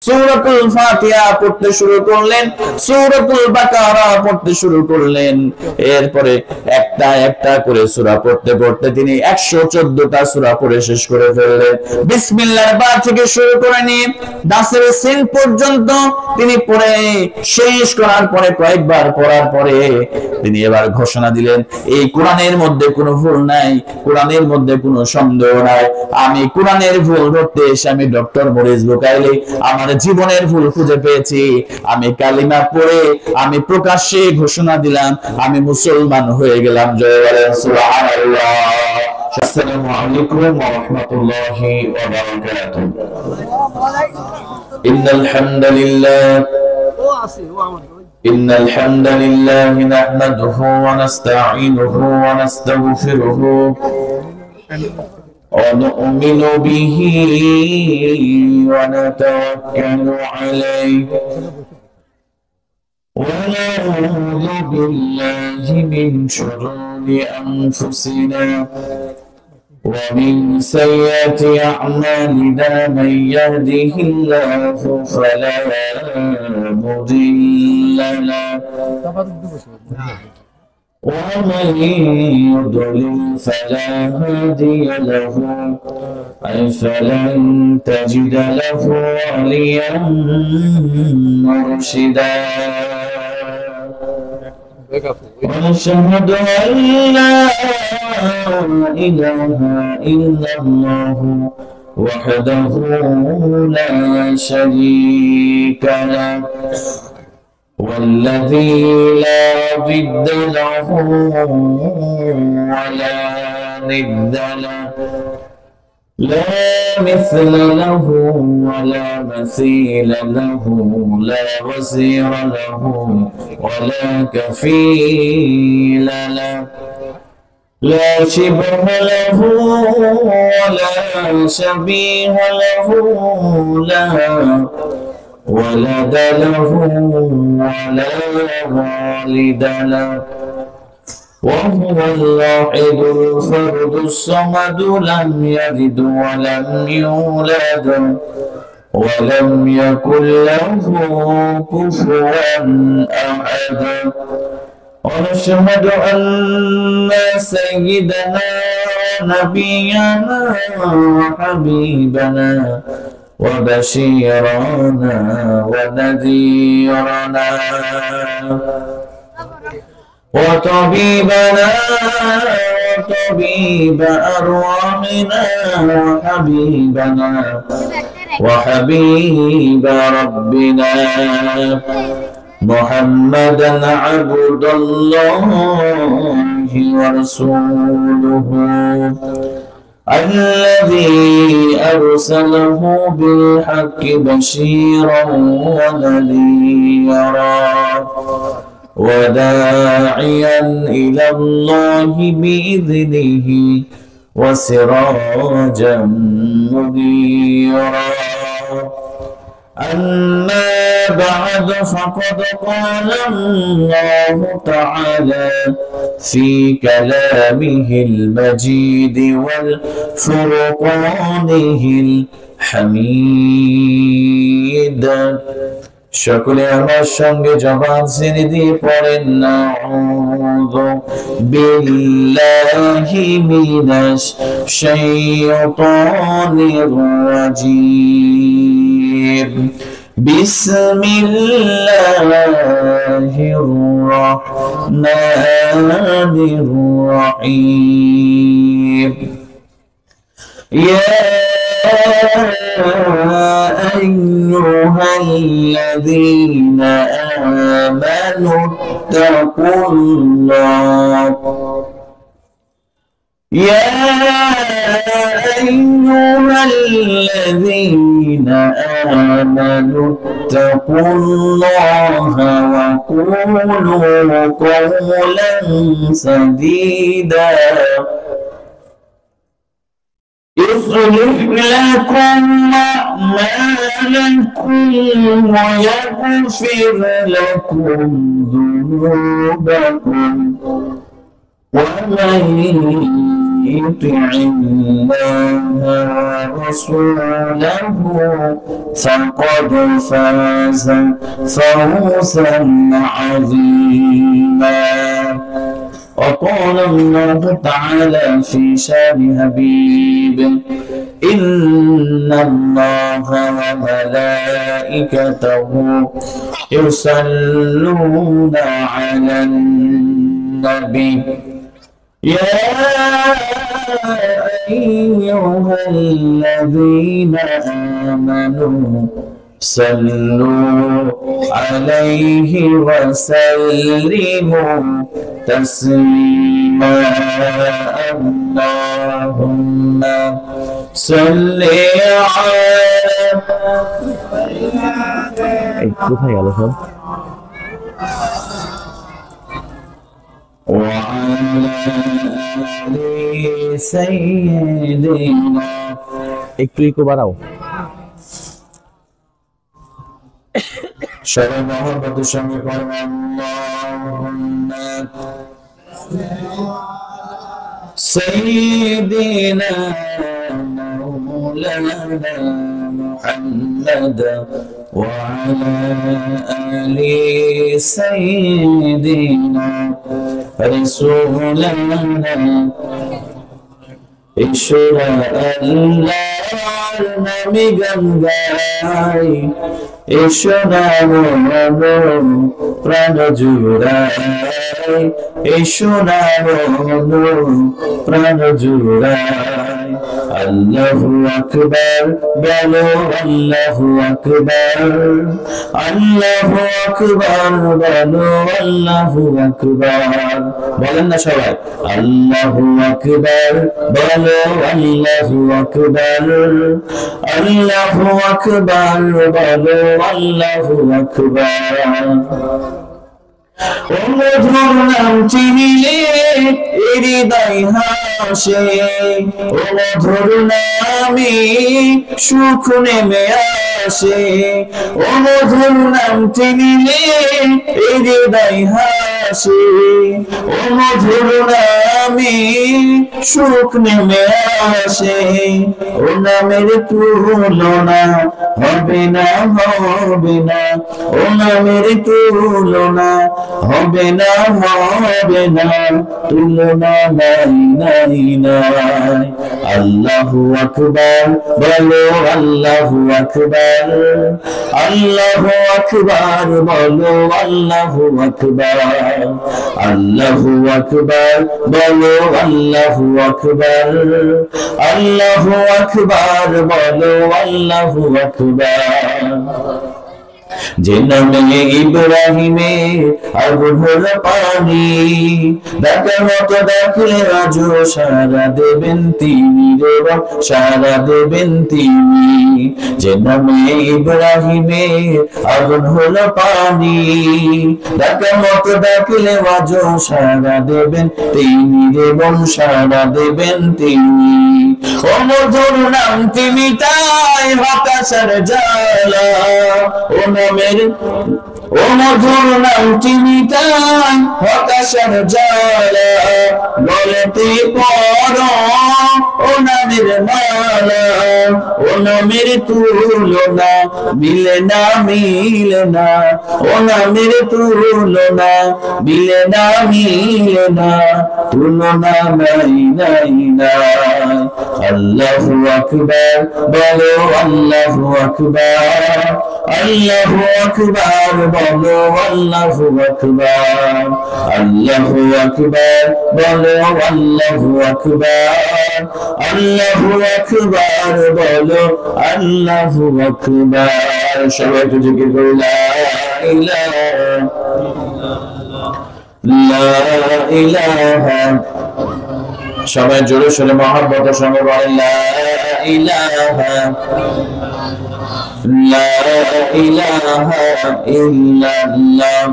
সূরাতুল ফাতিহা পড়তে শুরু করলেন, সূরাতুল বাকারা পড়তে শুরু করলেন। এরপরে একটা একটা করে সূরা পড়তে পড়তে তিনি 114টা সূরা পড়ে শেষ করে ফেললেন। বিসমিল্লাহর বা থেকে শুরু করে নিয়ে নাসের সিন পর্যন্ত তিনি পড়ে শেষ করার পরে, কয়েকবার পড়ার পরে তিনি এবার ঘোষণা দিলেন, এই কোরআনের মধ্যে কোনো ভুল নাই, কোরআনের মধ্যে কোনো সন্দেহ নাই। আমি কোরআনের ভুল ধরতে এসে আমি ডক্টর মরিস বুকাইলি আমার জীবনের ভুল খুঁজে পেয়েছি। আমি কালিমা পড়ে আমি প্রকাশ্যে ঘোষণা দিলাম, আমি মুসলমান হয়ে গেলাম। জয় বলেন সুবহানাল্লাহ। আসসালামু আলাইকুম ওয়া রাহমাতুল্লাহি ওয়া বারাকাতুহু। ইন্নাল হামদালিল্লাহ إن الحمد لله نحمده ونستعينه ونستغفره ونؤمن به ونتوكل عليه ونعوذ بالله من شرور أنفسنا ومن سيئات أعمالنا من يهده الله فلا مضل له ومن يضلل فلا هادي له فلن تجد له وليا مرشدا ونشهد أن لا إله إلا الله وحده لا شريك له والذي لا ضد له ولا ند له لا مثل له ولا مثيل له لا وزير له ولا كفيل له لا شبه له ولا شبيه له لا ولد له ولا والد له وهو الواحد الفرد الصمد لم يلد ولم يولد ولم يكن له كفوا أحد ونشهد أن سيدنا ونبينا وحبيبنا وبشيرنا ونذيرنا وطبيبنا وطبيب أرواحنا وحبيبنا وحبيب ربنا محمدا عبد الله ورسوله الذي أرسله بالحق بشيرا ونذيرا وداعيا إلى الله بإذنه وسراجا منيرا أما بعد فقد قال الله تعالى في كلامه المجيد والفرقانه الحميد সকলে আমার সঙ্গে জবান ছেড়ে দিয়ে পড়েন নাউযু বিল্লাহি মিনাশ শাইতানির রাজীম বিসমিল্লাহির রাহমানির রাহিম أيها الذين آمنوا اتقوا الله يا أيها الذين آمنوا اتقوا الله وقولوا قولا سديدا يصلح لكم أعمالكم ويغفر لكم ذنوبكم ومن يطع الله ورسوله فقد فاز فوزا عظيما. وقال الله تعالى في شان حبيبه إن الله وملائكته يصلون على النبي يا أيها الذين آمنوا صلوا عليه وسلموا تسليما. اللهم صل على وعلى آل سيدنا একটু ইকো বাড়াও। সবাই মহব্বতের সঙ্গে পড়ুন আল্লাহুম্মা সাইয়্যিদিনা মাওলানা মুহাম্মদ ওয়া আলা আলি সাইয়্যিদিনা রাসূলুনা ইশরা আল্লাহর নামে গান গাই ঈশ্বরা মন প্রাণ জুড়াই ঈশ্বরা মন প্রাণ জুড়াই। আল্লাহু আকবার বলো আল্লাহু আকবার আল্লাহু আকবার বলো আল্লাহু আকবার। বলেন না সবাই আল্লাহু আকবার বলো আল্লাহু আকবার আল্লাহু আকবার বলো আল্লাহু আকবার। ও মধুর নাম চিনিলে হৃদয় হাসে ও মধুর নামে সুখ নেমে আসে ও মধুর নাম চিনিলে হৃদয় হাসে ও মধুর নামে সুখ নেমে আসে ও নামের তুলনা হবে না হবে না ও নামের তুলনা হবে না হবে না তুলনা নাই নাই নাই। আল্লাহু আকবার বলো আল্লাহু আকবার আল্লাহু আকবার বলো আল্লাহু আকবার আল্লাহু আকবার বলো আল্লাহু আকবার আল্লাহু আকবার বলো আল্লাহু আকবার। যে নামে ইব্রাহিমের আগুন হলো পানি ডাকার মতো ডাকলে আজও সারা দেবেন তিনি রে সারা দেবেন তিনি। যে নামে ইব্রাহিমের আগুন হলো পানি ডাকার মতো ডাকলে আজও সারা দেবেন তিনি রে সারা দেবেন তিনি। ও মধুর নাম তিনি তাই হতাশার জ্বালা ও নামের ও মধুর নাম তিনি তাই হতাশার জ্বালা বলতে পড়ো ও নামের মালা ও নামের তুলনা মিলে না মিলে না ও নামের তুলনা মিলে না মিলে না তুলনা নাই নাই নাই। আল্লাহু আকবার বলো আল্লাহু আকবার আল্লাহু আকবার বলো আল্লাহু আকবার আল্লাহু আকবার বলো আল্লাহু আকবার আল্লাহু আকবার বলো আল্লাহু আকবার। সবাই একটু জিকির করো লা ইলাহা লা ইলাহা। সবাই জোরে সোরে মহব্বতের সঙ্গে বলেন লা ইলাহা লা ইলাহা ইল্লাল্লাহ।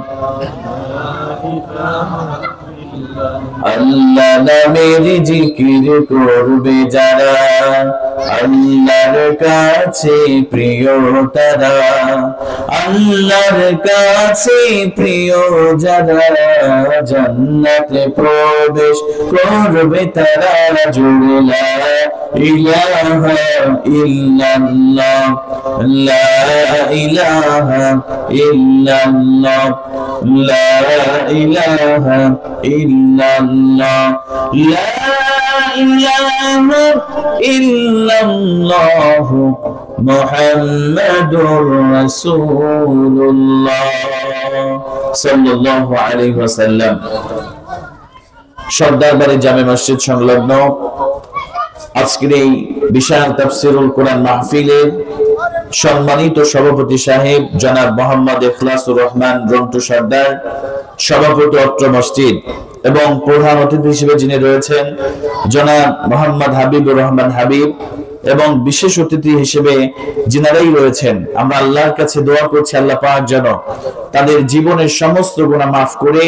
আল্লাহ নামের জিকির করবে যারা আল্লাহর কাছে প্রিয় তারা, আল্লাহর কাছে প্রিয় যারা, জান্নাতে প্রবেশ করবে তারা, জুড়ে লা ইলাহা ইল্লাল্লাহ, লা ইলাহা ইল্লাল্লাহ, লা ইলাহা ইল্লাল্লাহ, লা ইলাহা ইল্লাল্লাহ, মুহাম্মাদুর রাসূলুল্লাহ সাল্লাল্লাহু আলাইহি ওয়াসাল্লাম। সর্দারবাড়ি জামে মসজিদ সংলগ্ন আজকের এই বিশাল তাফসীরুল কোরআন মাহফিলের সম্মানিত সভাপতি সাহেব জনাব মোহাম্মদ ইখলাসুর রহমান রন্টু সর্দার, সভাপতি অত্র মসজিদ, এবং প্রধান অতিথি হিসেবে যিনি রয়েছেন জনাব মোহাম্মদ হাবিবুর রহমান হাবিব, এবং বিশেষ অতিথি হিসেবে যিনারাই রয়েছেন, আমরা আল্লাহর কাছে দোয়া করছি আল্লাহ পাক যেন তাদের জীবনের সমস্ত গুনাহ মাফ করে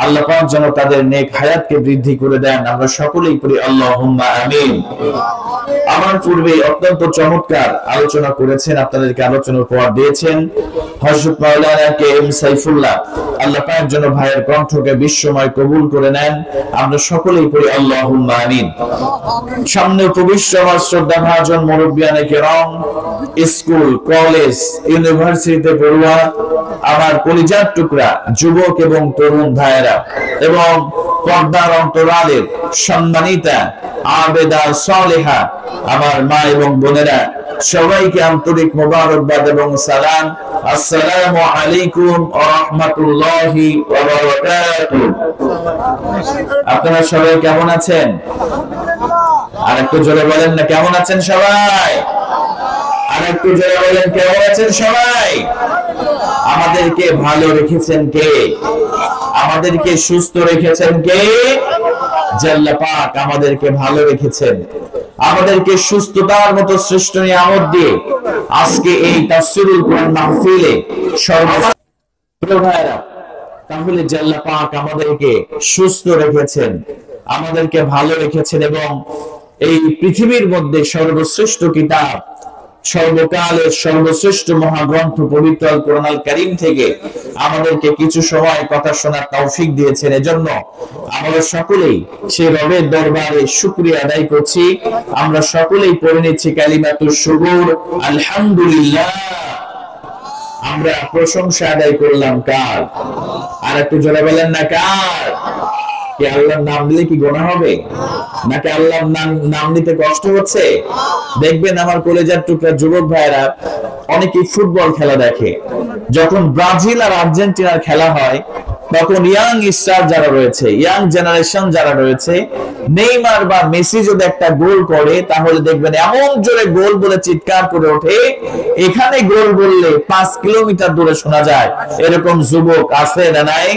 আল্লাহ পাক যেন তাদের নেক হায়াতকে বৃদ্ধি করে দেন। আমরা সকলেই পড়ি আল্লাহুম্মা আমিন। আমার পূর্বে অত্যন্ত চমৎকার আলোচনা করেছেন, আপনাদেরকে আলোচনার উপহার দিয়েছেন হযরত মাওলানা কে এম সাইফুল্লাহ। আল্লাহ পাক যেন ভাইয়ের কণ্ঠকে বিশ্বময় কবুল করে নেন। আমরা সকলেই পড়ি আল্লাহুম্মা আমিন। সামনে উপবিষ্ট আমার শ্রদ্ধা ভাজন মুরব্বিয়ানে কেরাম, স্কুল, কলেজ, ইউনিভার্সিটিতে পড়ুয়া আমার কলিজার টুকরা যুবক এবং তরুণ ভাইয়েরা, এবং পর্দার অন্তরালের সম্মানিতা আবেদা সালেহা আমার মা এবং বোনেরা, সবাইকে আন্তরিক মোবারকবাদ এবং সালাম। আসসালামু আলাইকুম ওয়া রাহমাতুল্লাহি ওয়া বারাকাতুহু। আপনারা সবাই কেমন আছেন? আর একটু জোরে বলেন না, কেমন আছেন সবাই? আর একটু জোরে বলেন, কেমন আছেন সবাই? আমাদেরকে ভালো রেখেছেন কে? আমাদেরকে সুস্থ রেখেছেন কে? আল্লাহ পাক আমাদেরকে ভালো রেখেছেন, আমাদেরকে সুস্থতার মতো শ্রেষ্ঠ নিয়ামত দিয়ে আজকে এই তাফসীরুল কোরআন মাহফিলে তাহলে আল্লাহ পাক আমাদেরকে সুস্থ রেখেছেন, আমাদেরকে ভালো রেখেছেন, এবং এই পৃথিবীর মধ্যে সর্বশ্রেষ্ঠ কিতাব, সর্বকালের সর্বশ্রেষ্ঠ মহাগ্রন্থ পবিত্র আল কোরআন আল কারীম থেকে আমাদেরকে কিছু সময় কথা শোনার তৌফিক দিয়েছেন। এজন্য আমরা সকলেই সেই রবের দরবারে শুকরিয়া আদায় করছি। আমরা সকলেই পড়ে নিচ্ছি কালিমাতুশ শুকর, আলহামদুলিল্লাহ। আমরা প্রশংসা আদায় করলাম কার? আর একটু জোরে বলেন না, কার? কি আল্লাহর নাম নিলে কি গুনাহ হবে? নাকি আল্লাহর নাম নিতে কষ্ট হচ্ছে? দেখবেন আমার কলেজার টুকরা যুবক ভাইরা অনেকেই ফুটবল খেলা দেখে, যখন ব্রাজিল আর আর্জেন্টিনার খেলা হয় তখন ইয়াং স্টার যারা রয়েছে, ইয়াং জেনারেশন যারা রয়েছে, নেইমার বা মেসি যদি একটা গোল করে তাহলে দেখবেন এমন জোরে গোল বলে চিৎকার করে ওঠে, এখানে গোল বললে 5 কিলোমিটার দূরে শোনা যায়। এরকম যুবক আছে না নাই?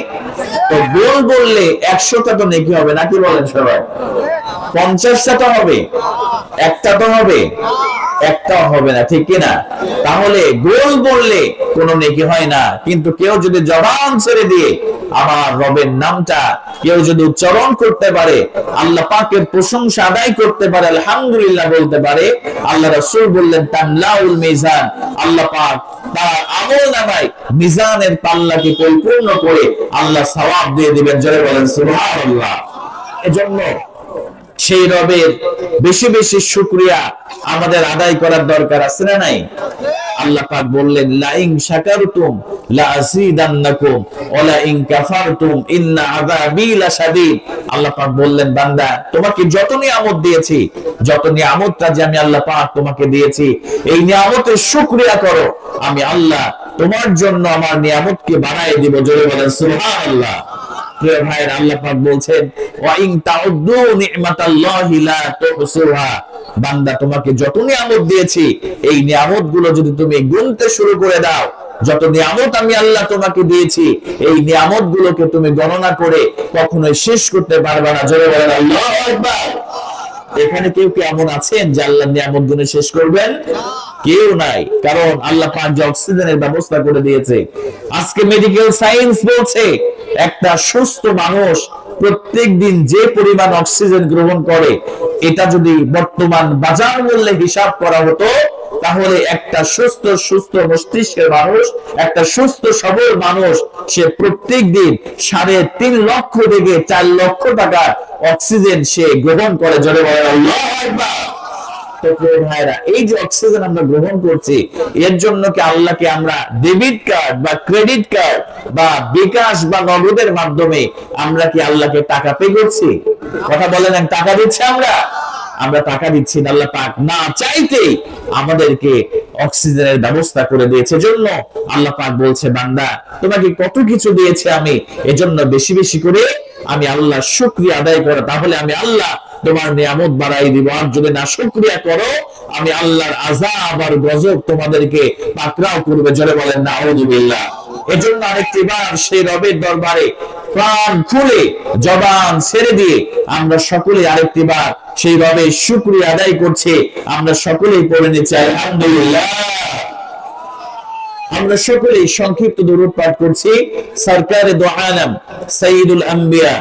তো গোল বললে 100টা তো নেকি হবে, নাকি বলেন সবাই? 50টা তো হবে, একটা তো হবে, একটাও হবে না, ঠিক কিনা? তাহলে গোল বললে কোনো নেকি হয় না, কিন্তু কেউ যদি জবান ছেড়ে দিয়ে আমার রবের নামটা কেউ যদি উচ্চারণ করতে পারে, আল্লাহ পাকের প্রশংসা আদায় করতে পারে, আলহামদুলিল্লাহ বলতে পারে, আল্লাহ রাসূল বললেন তামলাউল মিজান, আল্লাহ পাক তার আমলনামায় মিজানের পাল্লাকে পরিপূর্ণ করে আল্লাহ সওয়াব দিয়ে দিবেন। জোরে বলেন সুবহানাল্লাহ। এজন্য সেই রবের বেশি বেশি শুকরিয়া আমাদের আদায় করার দরকার আছে না নাই? আল্লাহ পাক বললেন লাইন শাকারতুম লাযিদান্নাকুম ওয়া লাইন কাফারতুম ইন্না আযাবি লাশাদীদ। আল্লাহ পাক বললেন বান্দা, তোমাকে যত নিয়ামত দিয়েছি, যত নিয়ামতটা যে আমি আল্লাহ পাক তোমাকে দিয়েছি, এই নিয়ামতের শুকরিয়া করো, আমি আল্লাহ তোমার জন্য আমার নিয়ামতকে বাড়ায় দিব। জোরে বলেন সুবহানাল্লাহ। প্রিয় ভাইরা, আল্লাহ পাক বলছেন ওয়া ইন তাউদ্দু নি'মাতাল্লাহি লা তুহসুহা। বান্দা, তোমাকে যত নিয়ামত দিয়েছি এই নিয়ামতগুলো যদি তুমি গুনতে শুরু করে দাও, যত নিয়ামত আমি আল্লাহ তোমাকে দিয়েছি এই নিয়ামতগুলোকে তুমি গণনা করে কখনোই শেষ করতে পারবে না। জোরে বলেন আল্লাহু আকবার। এখানে কেউ কি এমন আছেন যে আল্লাহর নিয়ামত গুনে শেষ করবেন? কেউ নাই, কারণ আল্লাহ পাক যে অক্সিজেনের ব্যবস্থা করে দিয়েছে। আজকে মেডিকেল সায়েন্স বলছে একটা সুস্থ মানুষ প্রত্যেকদিন যে পরিমাণ অক্সিজেন গ্রহণ করে এটা যদি বর্তমান বাজার মূল্যে হিসাব করা হতো, তাহলে একটা সুস্থ মস্তিষ্কের মানুষ, একটা সুস্থ সবল মানুষ, সে প্রত্যেক দিন 3.5 লক্ষ থেকে 4 লক্ষ টাকার অক্সিজেন সে গ্রহণ করে। জোরে বলেন আল্লাহু আকবার। তো প্রিয় ভাইরা, এই যে অক্সিজেন আমরা গ্রহণ করছি, এর জন্য কি আল্লাহকে আমরা ডেবিট কার্ড বা ক্রেডিট কার্ড বা বিকাশ বা নগদের মাধ্যমে আমরা কি আল্লাহকে টাকা পে করছি? কথা বলেন, টাকা দিচ্ছি আমরা টাকা দিচ্ছি না। আল্লাহ পাক না চাইতেই আমাদেরকে অক্সিজেনের ব্যবস্থা করে দিয়েছে। জন্য আল্লাহ পাক বলছে, বান্দা তোমাকে কত কিছু দিয়েছে আমি, এজন্য বেশি বেশি করে আমি আল্লাহর শুকরিয়া আদায় করো, তাহলে আমি আল্লাহ তোমার নিয়ামত বাড়াই দিব। আর যদি না শুকরিয়া করো, আমি আল্লাহর আযাব আর গজব তোমাদেরকে পাকড়াও করবে। জোরে বলেন নাউযুবিল্লাহ। এজন্য আরেকটিবার সেই রবের দরবারে প্রাণ খুলে জবান ছেড়ে দিয়ে আমরা সকলে আরেকটিবার সেই রবের শুকরিয়া আদায় করছি। আমরা সকলেই পড়ে নিচ্ছি আলহামদুলিল্লাহ। আমরা সকলেই সংক্ষিপ্ত দরুদ পাঠ করছি সরকারে দো আলম সাইয়্যিদুল আম্বিয়া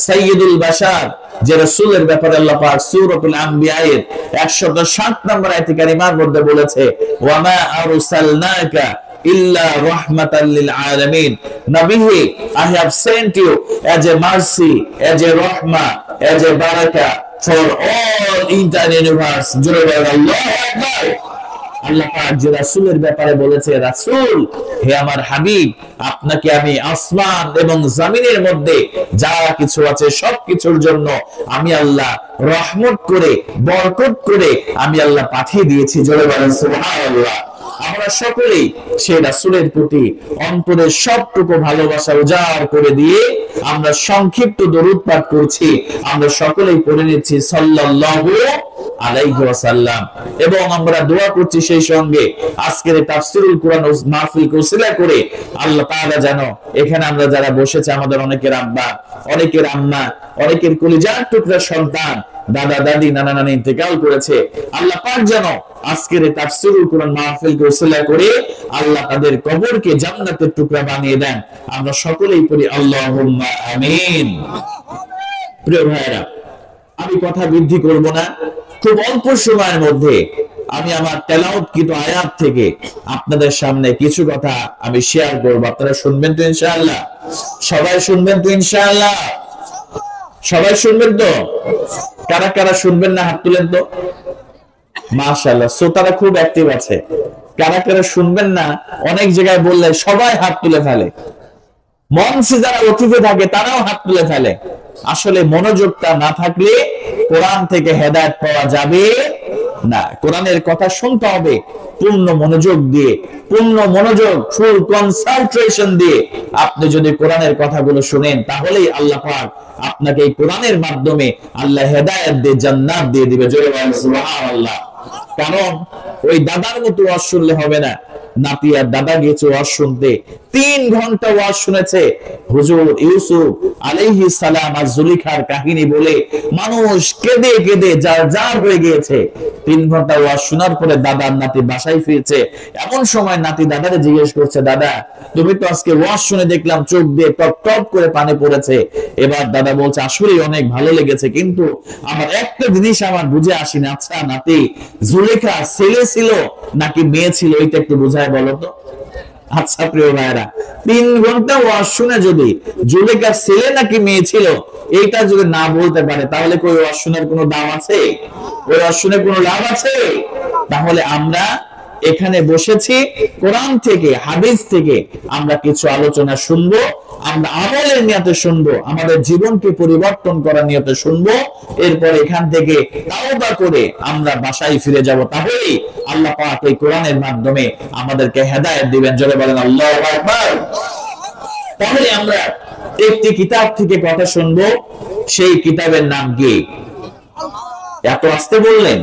সাইয়্যিদুল বাশার যে রাসূলের ব্যাপারে আল্লাহ পাক সূরাতুল আম্বিয়া এর 107 নম্বর আয়াতে কারিমার মধ্যে বলেছে, ওয়া মা আরসালনাকা illa rahmatan lil alamin. Nabi, I have sent you as a mercy, as a rahmah, as a barakah for all entire universe. Allahu Akbar. আল্লাহ পাক যে রাসূলের ব্যাপারে বলেছে, রাসূল হে আমার হাবিব, আপনাকে আমি আসমান এবং জমিনের মধ্যে যা কিছু আছে সবকিছুর জন্য আমি আল্লাহ রহমত করে, বরকত করে আমি আল্লাহ পাঠিয়ে দিয়েছি। জোরে বলেন সুবহানাল্লাহ। আমরা সকলেই সেই রাসূলের প্রতি অন্তরের সবটুকু ভালোবাসা উজাড় করে দিয়ে আমরা সংক্ষিপ্ত দরুদ পাঠ করছি। আমরা সকলেই পড়ে নিচ্ছি সাল্লাল্লাহু আলাইহি ওয়াসাল্লাম, এবং আমরা দোয়া করছি সেই সঙ্গে আজকের তাফসীরুল কুরআন মাহফিলকে উসিলা করে আল্লাহ তাআলা যেন এখানে আমরা যারা বসেছে, আমাদের অনেকের আব্বা, অনেকের আম্মা, অনেকের কলিজার টুকরা সন্তান, দাদা দাদি, নানা নানি ইন্তেকাল করেছে, আল্লাহ পাক যেন আজকের তাফসীরুল কুরআন মাহফিলকে উসিলা করে আল্লাহ তাদের কবরকে জান্নাতের টুকরা বানিয়ে দেন। আমরা সকলেই পড়ি আল্লাহুম্মা আমিন। প্রিয় ভাইরা, আমি কথা বৃদ্ধি করব না, খুব অল্প সময়ের মধ্যে আমি আমার তেলাওয়াতকৃত আয়াত থেকে আপনাদের সামনে কিছু কথা আমি শেয়ার করব। আপনারা শুনবেন তো ইনশাআল্লাহ? সবাই শুনবেন তো ইনশাআল্লাহ? সবাই শুনবেন তো? কারা কারা শুনবেন না হাত তুলেন তো। মাশাআল্লাহ, শ্রোতারা খুব অ্যাক্টিভ আছে। কারা কারা শুনবেন না অনেক জায়গায় বললে সবাই হাত তুলে ফেলে। মঞ্চে যারা অতিথি থাকে তারাও হাত তুলে ফেলে। আসলে মনোযোগটা না থাকলে কোরআন থেকে হেদায়েত পাওয়া যাবে না। কোরআনের কথা শুনতে হবে পূর্ণ মনোযোগ দিয়ে, পূর্ণ মনোযোগ, ফুল কনসেন্ট্রেশন দিয়ে আপনি যদি কোরআনের কথাগুলো শুনেন, তাহলেই আল্লাহ পাক আপনাকে এই কোরআনের মাধ্যমে আল্লাহ হেদায়েত দিয়ে জান্নাত দিয়ে দিবে। জোরে বলেন সুবহানাল্লাহ। কারণ ওই দাদার মতো ওয়াজ শুনলে হবে না। নাতি আর দাদা গিয়েছে ওয়াজ শুনতে, 3 ঘন্টা ওয়াজ শুনেছে। হুজুর ইউসুফ আলাইহিস সালাম আর জুলেখার কাহিনী বলে মানুষ কেঁদে কেঁদে জার হয়ে গিয়েছে। 3 ঘন্টা ওয়াজ শোনার পরে দাদা আর নাতি বাসায় ফিরছে। এমন সময় নাতি দাদারে জিজ্ঞেস করছে, দাদা তুমি তো আজকে ওয়াজ শুনে দেখলাম চোখ দিয়ে টপ টপ করে পানি পড়েছে। এবার দাদা বলছে, আসলে অনেক ভালো লেগেছে, কিন্তু আমার একটা জিনিস আমার বুঝে আসেনি। আচ্ছা নাতি, জুলেখা ছেলে ছিল নাকি মেয়ে ছিল, এটা একটু বুঝায় বলো তো। আচ্ছা প্রিয় ভাইরা, 3 ঘন্টা ওয়াজ শুনে যদি জুলেখা ছেলে নাকি মেয়ে ছিল এইটা যদি না বলতে পারে, তাহলে কই ওয়াজ শোনার কোনো দাম আছে? ওই ওয়াজ শুনে কোনো লাভ আছে? তাহলে আমরা এখানে বসেছি কোরআন থেকে, হাদিস থেকে আমরা কিছু আলোচনা শুনবো, আমরা আমলের নিয়তে শুনবো, আমাদের জীবনকে পরিবর্তন করার নিয়তে শুনবো। এরপর এখান থেকে তাওবা করে আমরা বাসায় ফিরে যাব। তাহলেই আল্লাহ পাক এই কোরআনের মাধ্যমে আমাদেরকে হেদায়েত দিবেন। জোরে বলেন আল্লাহু আকবার। তাহলে আমরা একটি কিতাব থেকে কথা শুনবো। সেই কিতাবের নাম কি? এত আস্তে বললেন,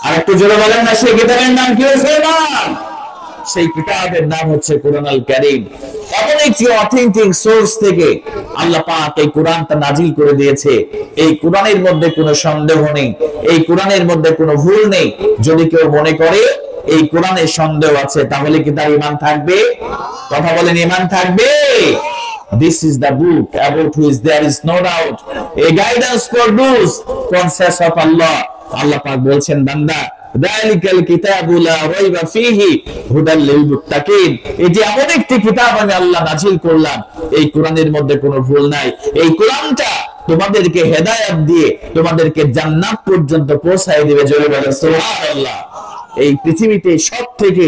আর একটু জোরে বলেন না। সেই কিতাবের নাম কি হয়েছে? সেই কিতাবের নাম হচ্ছে কোরআনুল কারীম। এমন একটি অথেন্টিক সোর্স থেকে আল্লাহ পাক এই কোরআনটা নাজিল করে দিয়েছে। এই কোরআনের মধ্যে কোনো সন্দেহ নেই, এই কোরআনের মধ্যে কোনো ভুল নেই। যদি কেউ মনে করে এই কোরআনের সন্দেহ আছে, তাহলে কি তার ঈমান থাকবে? কথা বলেন, ঈমান থাকবে? this is the book about which there is no doubt, a guidance for those conscious of Allah. আল্লাহ পাক বলছেন, বান্দা, যালিকাল কিতাবু লা রাইবা ফীহি হুদাল লিল মুত্তাকিন, এই যে এমন একটি কিতাব আমি আল্লাহ নাযিল করলাম, এই কোরআনের মধ্যে কোনো ভুল নাই। এই কোরআনটা তোমাদেরকে হেদায়েত দিয়ে তোমাদেরকে জান্নাত পর্যন্ত পৌঁছায় দিবে। জোরে বলেন সুবহানাল্লাহ। এই পৃথিবীতে সবথেকে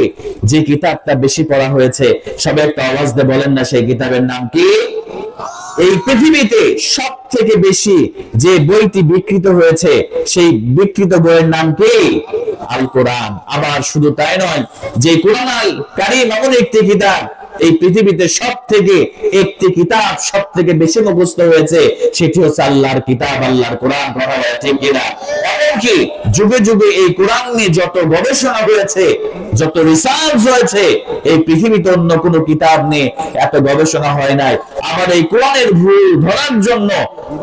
যে কিতাবটা বেশি পড়া হয়েছে, সবাই একটা আওয়াজ দিয়ে বলেন না, সেই কিতাবের নাম কি? এই পৃথিবীতে সবথেকে বেশি যে বইটি বিকৃত হয়েছে, সেই বিকৃত বইয়ের নাম কি? আল কোরআন। আবার শুধু তাই নয়, যে কোরআন আল কারীম এমন একটি কিতাব, এই পৃথিবীতে সবথেকে একটি কিতাব সবথেকে বেশি মুখস্থ হয়েছে, সেটি হচ্ছে আল্লাহর কিতাব, আল্লাহর কোরআন। কথা বলা ঠিক কিনা? এমনকি যুগে যুগে এই কোরআন নিয়ে যত গবেষণা হয়েছে, যত রিসার্চ হয়েছে, এই পৃথিবীতে অন্য কোনো কিতাব নিয়ে এত গবেষণা হয় নাই। আবার এই কোরআনের ভুল ধরার জন্য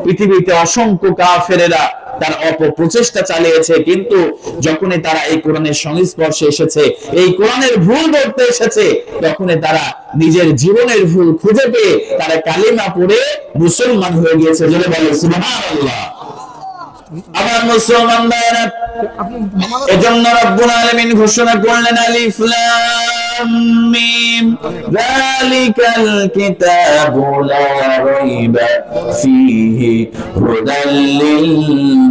পৃথিবীতে অসংখ্য কাফেরেরা তার অপপ্রচেষ্টা চালিয়েছে, কিন্তু যখনই তারা এই কোরআনের সংস্পর্শে এসেছে, এই কোরআনের ভুল ধরতে এসেছে, তখনই তারা নিজের জীবনের ভুল খুঁজে পেয়ে তারা কালিমা পড়ে মুসলমান হয়ে গিয়েছে। জোরে বলে সুবহানাল্লাহ। আমার মুসলমান ভাইরা, এজন্য রব্বুল আলামিন ঘোষণা করলেন, আলিফ লাম মিম যালিকাল কিতাবু লা রাইবা ফীহি হুদাল লিল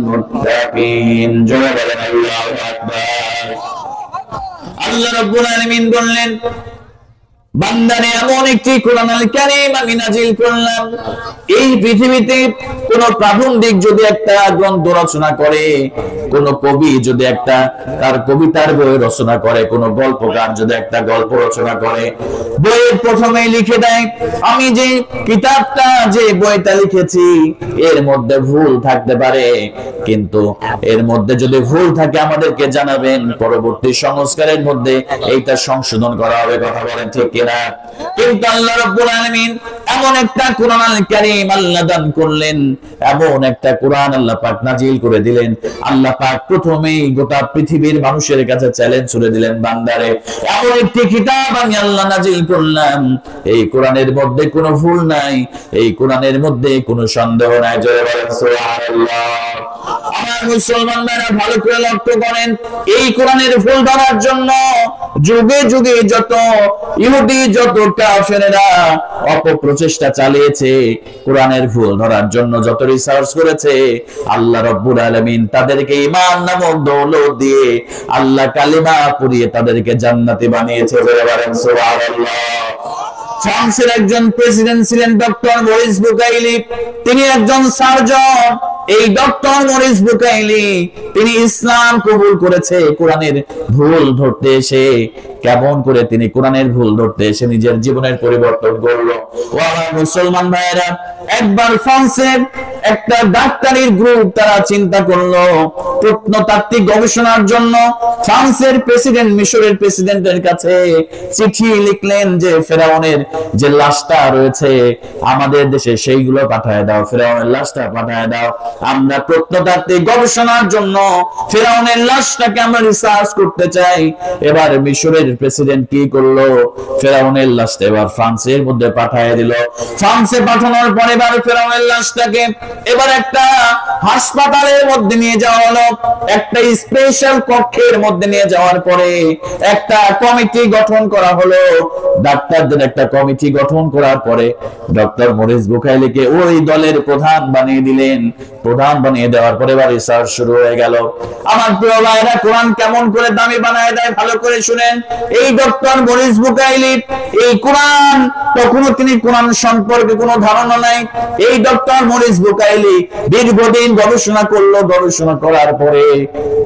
মুত্তাকিন। জোরে বলেন আল্লাহু আকবার। আল্লাহ রব্বুল আলামিন বললেন, বান্দারে, এমন একটি কোরআন আল কারীম আমি নাযিল করলাম, এই পৃথিবীতে কোন প্রাবন্ধিক যদি একটা গ্রন্থ রচনা করে, কোন কবি যদি একটা তার কবিতার বই রচনা করে, কোন গল্পকার যদি একটা গল্প রচনা করে, বইয়ের প্রথমেই লিখে দেয়, আমি যে কিতাবটা, যে বইটা লিখেছি, এর মধ্যে ভুল থাকতে পারে, কিন্তু এর মধ্যে যদি ভুল থাকে আমাদেরকে জানাবেন, পরবর্তী সংস্কারের মধ্যে এইটা সংশোধন করা হবে। কথা বলেন ঠিক কিনা? কিন্তু আল্লাহ রাব্বুল আলামিন এমন একটা কোরআন আল কারীম আল্লাহ দান করলেন, এমন একটা কোরআন আল্লাহ পাক নাযিল করে দিলেন। আল্লাহ পাক প্রথমেই গোটা পৃথিবীর মানুষের কাছে চ্যালেঞ্জ ছুড়ে দিলেন, বান্দারে, এমন একটি কিতাব আমি আল্লাহ নাযিল করলাম, এই কোরআনের মধ্যে কোনো ভুল নাই, এই কোরআনের মধ্যে কোনো সন্দেহ নাই। জোরে বলেন সুবহানাল্লাহ। আমার মুসলমান ভাইরা, ভালো করে লক্ষ্য করেন, এই কোরআনের ভুল ধরার জন্য যুগে যুগে যত ইহুদি, যত কাফেরেরা অপপ্রচেষ্টা চালিয়েছে, কোরআনের ভুল ধরার জন্য যত রিসার্চ করেছে, আল্লাহ রাব্বুল আলামিন তাদেরকে ঈমান নামক দৌলত দিয়ে, আল্লাহ কালিমা পড়িয়ে তাদেরকে জান্নাতি বানিয়েছে। বলে বলেন সুবহানাল্লাহ। ফ্রান্সের একজন প্রেসিডেন্ট ছিলেন ডক্টর মরিস বুকাইলি, তিনি একজন সার্জন। এই ডক্টর মরিস বুকাইলি, তিনি ইসলাম কবুল করেছে কোরআনের ভুল ধরতে এসে। কেমন করে তিনি কোরআনের ভুল ধরতে এসে নিজের জীবনের পরিবর্তন করলো। ও আমার মুসলমান ভাইয়েরা, একবার ফ্রান্সের একটা ডাক্তারির গ্রুপ তারা চিন্তা করলো প্রত্নতাত্ত্বিক গবেষণার জন্য। ফ্রান্সের প্রেসিডেন্ট মিশরের প্রেসিডেন্টের কাছে চিঠি লিখলেন যে, ফেরাউনের যে লাশটা রয়েছে আমাদের দেশে, সেইগুলো পাঠায় দাও, ফেরাউনের লাশটা পাঠায় দাও, আমরা প্রত্নতাত্ত্বিক গবেষণার জন্য ফেরাউনের লাশটাকে আমরা রিসার্চ করতে চাই। এবার মিশরের প্রেসিডেন্ট কি করলো, ফেরাউনের লাশটা এবার ফ্রান্সের মধ্যে পাঠিয়ে দিল। ফ্রান্সে পাঠানোর পরে এবার ফেরাউনের লাশটাকে এবার একটা হাসপাতালের মধ্যে নিয়ে যাওয়া হলো, একটা স্পেশাল কক্ষের মধ্যে নিয়ে যাওয়ার পরে একটা কমিটি গঠন করা হলো। ডাক্তারদের একটা কমিটি গঠন করার পরে ডক্টর মরিস বুকাইলিকে ওই দলের প্রধান বানিয়ে দিলেন। প্রধান বানিয়ে দেওয়ার পরে এবার রিসার্চ শুরু হয়ে গেল। আমার প্রিয় ভাইরা, কোরআন কেমন করে দামি বানায় দেয় ভালো করে শুনেন। এই ডক্টর মরিস বুকাইলি, এই কোরআন, তখনো তিনি কোরআন সম্পর্কে কোনো ধারণা নাই। এই ডক্টর মরিস বুকাইলি দীর্ঘদিন গবেষণা করলো। গবেষণা করার পরে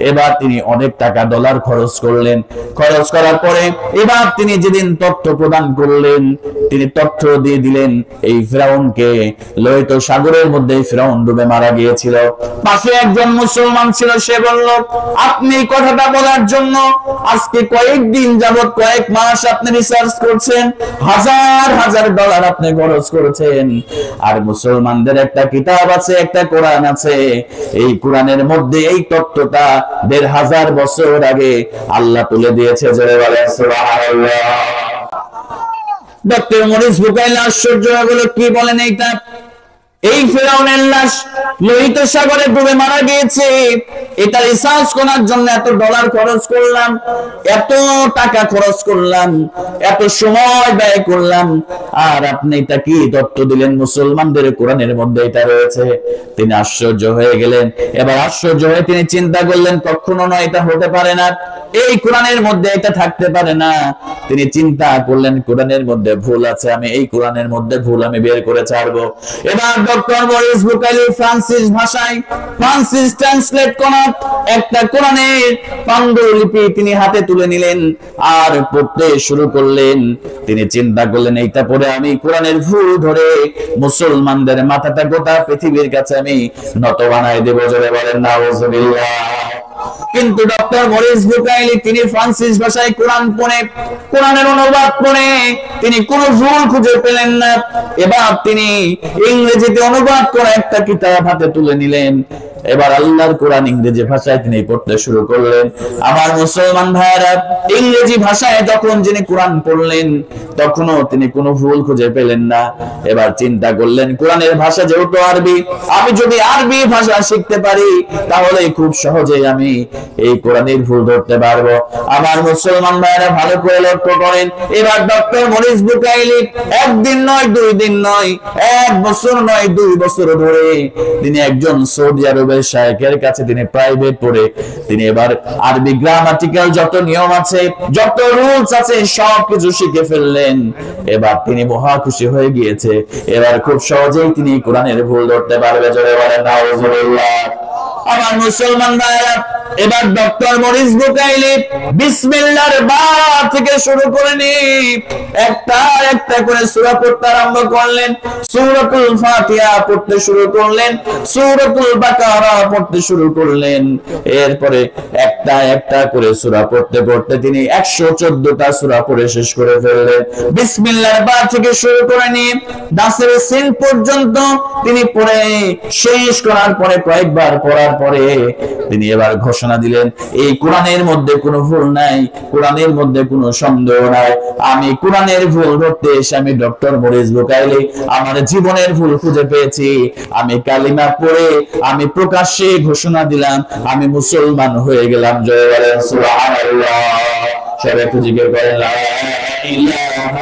এবার তিনি অনেক টাকা ডলার খরচ করলেন। খরচ করার পরে এবার তিনি যেদিন তথ্য প্রদান করলেন, তিনি তথ্য দিয়ে দিলেন এই ফেরাউনকে লোহিত সাগরের মধ্যে ফেরাউন ডুবে মারা গিয়েছিল। পাশে একজন মুসলমান ছিল, সে বলল, আপনি কথাটা বলার জন্য আজকে কয়েকদিন যাবত, কয়েক মাস আপনি রিসার্চ করছেন, হাজার হাজার ডলার আপনি খরচ করেছেন। আর মুসলমানদের একটা কিতাব আছে, একটা কোরআন আছে, এই কোরআনের মধ্যে এই তত্ত্বটা ১৫০০ বছর আগে আল্লাহ তুলে দিয়েছে। জোরে বলেন সুবহানাল্লাহ। ডক্টর মরিস বুকাইল আশ্চর্য হয়ে গেল, কি বলেন এইটা? এই ফেরাউনের লাশ লোহিত সাগরে ডুবে মারা গিয়েছে, এটা রিসার্চ করার জন্য এত ডলার খরচ করলাম, এত টাকা খরচ করলাম, এত সময় ব্যয় করলাম, আর আপনি এটা কি তথ্য দিলেন মুসলমানদের কোরআনের মধ্যে এটা রয়েছে? তিনি আশ্চর্য হয়ে গেলেন। এবার আশ্চর্য হয়ে তিনি চিন্তা করলেন, কখনো নয়, এটা হতে পারে না, এই কোরআনের মধ্যে এটা থাকতে পারে না। তিনি চিন্তা করলেন কোরআনের মধ্যে ভুল আছে, আমি এই কোরআনের মধ্যে ভুল আমি বের করে ছাড়বো। এবার ডক্টর মরিস বুকাইল ফ্রান্সিস ভাষায়, ফ্রান্সিস ট্রান্সলেট করা একটা কোরআনের পাণ্ডুলিপি তিনি হাতে তুলে নিলেন আর পড়তে শুরু করলেন। তিনি চিন্তা করলেন, এইটা পড়ে আমি কোরআনের ভুল ধরে মুসলমানদের মাথাটা গোটা পৃথিবীর কাছে আমি নত বানাই দেব। জোরে বলেন নাউজুবিল্লাহ। কিন্তু ডক্টর মরিস বুকাইল তিনি ফ্রান্সিস ভাষায় কোরআন পড়ে, কোরআনের অনুবাদ পড়ে তিনি কোনো ভুল খুঁজে পেলেন না। এবার তিনি ইংরেজিতে অনুবাদ করা একটা কিতাব হাতে তুলে নিলেন। এবার আল্লাহর কোরআন ইংরেজি ভাষায় তিনি পড়তে শুরু করলেন। আমার মুসলমান ভাইরা, ইংরেজি ভাষায় যখন যিনি কোরআন পড়লেন তখনও তিনি কোনো ভুল খুঁজে পেলেন না। এবার চিন্তা করলেন, কোরআনের ভাষা যেহেতু আরবি, আমি যদি আরবি ভাষা শিখতে পারি তাহলে খুব সহজেই আমি এই কোরআনের ভুল ধরতে পারবো। আমার মুসলমান ভাইরা ভালো করে লক্ষ্য করেন, এবার ডক্টর মরিস বুকাইল একদিন নয়, 2 দিন নয়, 1 বছর নয়, 2 বছর ধরে তিনি একজন সৌদি আরবের শায়েখের কাছে তিনি প্রাইভেট পড়ে তিনি এবার আরবি গ্রামাটিক্যাল যত নিয়ম আছে, যত রুলস আছে সবকিছু শিখে ফেললেন। এবার তিনি মহা খুশি হয়ে গিয়েছে, এবার খুব সহজেই তিনি কোরআনের ভুল ধরতে পারবে। জোরে বলেন নাউজুবিল্লাহ। আমার মুসলমান ভাইরা, এবার ডক্টর মরিস বুকাইল বিসমিল্লাহর বা থেকে শুরু করে নি একটা একটা করে সূরা পড়তে আরম্ভ করলেন। সূরাতুল ফাতিহা পড়তে শুরু করলেন, সূরাতুল বাকারা পড়তে শুরু করলেন। এরপরে একটা একটা করে সূরা পড়তে পড়তে তিনি 114টা সূরা পড়ে শেষ করে ফেললেন। বিসমিল্লাহর বা থেকে শুরু করে নি নাসের সিন পর্যন্ত তিনি পড়ে শেষ করার পরে, কয়েকবার পড়ার পরে তিনি এবার ঘোষণা দিলেন, এই কোরআনের মধ্যে কোনো ভুল নাই, কোরআনের মধ্যে কোনো সন্দেহ নাই। আমি কোরআনের ভুল ধরতে এসে আমি ডক্টর মরিস বুকাইল আমার জীবনের ভুল খুঁজে পেয়েছি। আমি কালিমা পড়ে আমি প্রকাশ্যে ঘোষণা দিলাম, আমি মুসলমান হয়ে গেলাম। জয় বলেন সুবহানাল্লাহ। সবাই একটু জিকির করেন লা ইলাহা